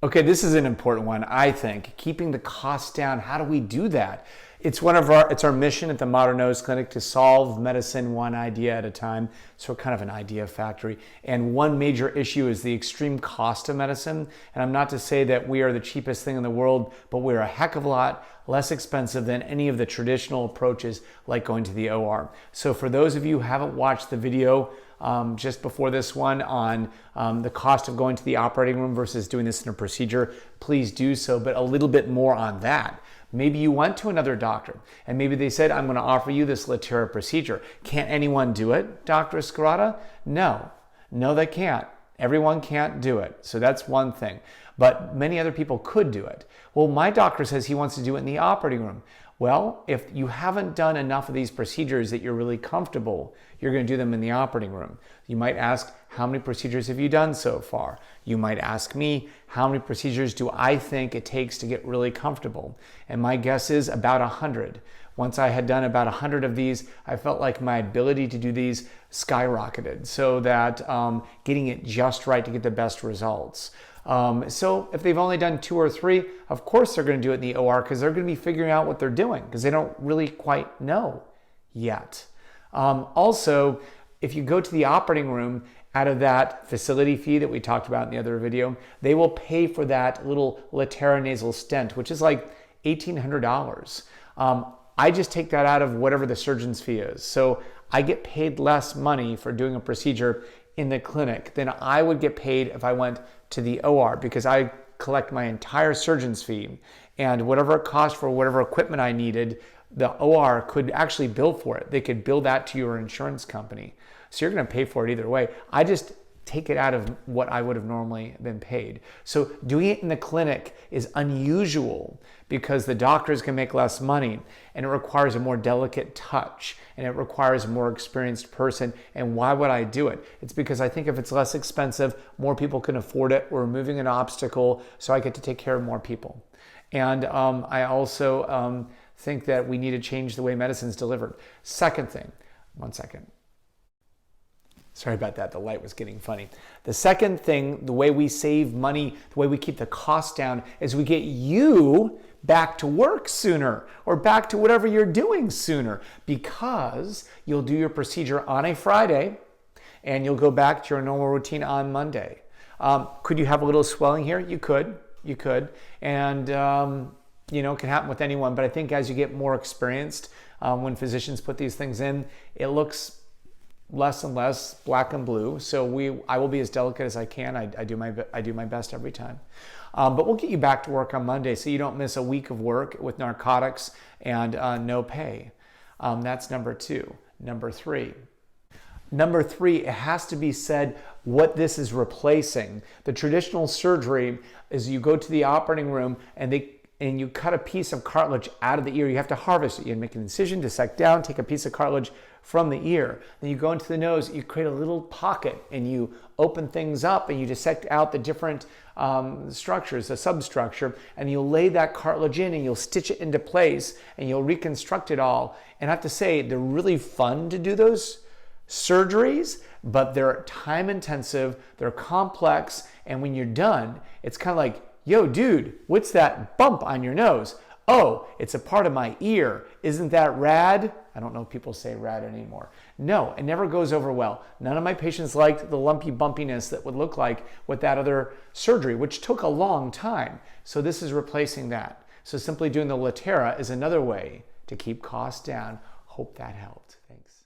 Okay, this is an important one, I think. Keeping the costs down. How do we do that? It's our mission at the Modern Nose Clinic to solve medicine one idea at a time. So we're kind of an idea factory. And one major issue is the extreme cost of medicine. And I'm not to say that we are the cheapest thing in the world, but we're a heck of a lot less expensive than any of the traditional approaches like going to the OR. So for those of you who haven't watched the video just before this one on the cost of going to the operating room versus doing this in a procedure, please do so, but a little bit more on that. Maybe you went to another doctor and maybe they said, I'm going to offer you this LATERA procedure. Can't anyone do it, Dr. Skarada? No, they can't. Everyone can't do it. So that's one thing. But many other people could do it. Well, my doctor says he wants to do it in the operating room. Well, if you haven't done enough of these procedures that you're really comfortable, you're going to do them in the operating room. You might ask, how many procedures have you done so far? You might ask me, how many procedures do I think it takes to get really comfortable? And my guess is about 100. Once I had done about 100 of these, I felt like my ability to do these skyrocketed, so that getting it just right to get the best results. So if they've only done 2 or 3, of course they're going to do it in the OR because they're going to be figuring out what they're doing because they don't really quite know yet. Also, if you go to the operating room, out of that facility fee that we talked about in the other video, they will pay for that little LATERA nasal stent, which is like $1,800. I just take that out of whatever the surgeon's fee is. So I get paid less money for doing a procedure in the clinic than I would get paid if I went to the OR because I collect my entire surgeon's fee, and whatever it cost for whatever equipment I needed, the OR could actually bill for it. They could bill that to your insurance company. So you're going to pay for it either way. I just take it out of what I would have normally been paid. So doing it in the clinic is unusual because the doctors can make less money and it requires a more delicate touch and it requires a more experienced person. And why would I do it? It's because I think if it's less expensive, more people can afford it. We're removing an obstacle, so I get to take care of more people. And I also think that we need to change the way medicine is delivered. Second thing, one second. Sorry about that, the light was getting funny. The second thing, the way we save money, the way we keep the cost down, is we get you back to work sooner or back to whatever you're doing sooner, because you'll do your procedure on a Friday and you'll go back to your normal routine on Monday. Could you have a little swelling here? You could. And it can happen with anyone, but I think as you get more experienced, when physicians put these things in, it looks less and less black and blue. So I will be as delicate as I can. I do my best every time. But we'll get you back to work on Monday so you don't miss a week of work with narcotics and no pay. That's number 2. Number three, it has to be said what this is replacing. The traditional surgery is you go to the operating room and you cut a piece of cartilage out of the ear. You have to harvest it. You make an incision, dissect down, take a piece of cartilage from the ear. Then you go into the nose, you create a little pocket and you open things up and you dissect out the different structures, the substructure, and you'll lay that cartilage in and you'll stitch it into place and you'll reconstruct it all. And I have to say, they're really fun to do those surgeries, but they're time intensive, they're complex, and when you're done, it's kind of like, yo, dude, what's that bump on your nose? Oh, it's a part of my ear. Isn't that rad? I don't know if people say rad anymore. No, it never goes over well. None of my patients liked the lumpy bumpiness that would look like with that other surgery, which took a long time. So this is replacing that. So simply doing the LATERA is another way to keep costs down. Hope that helped. Thanks.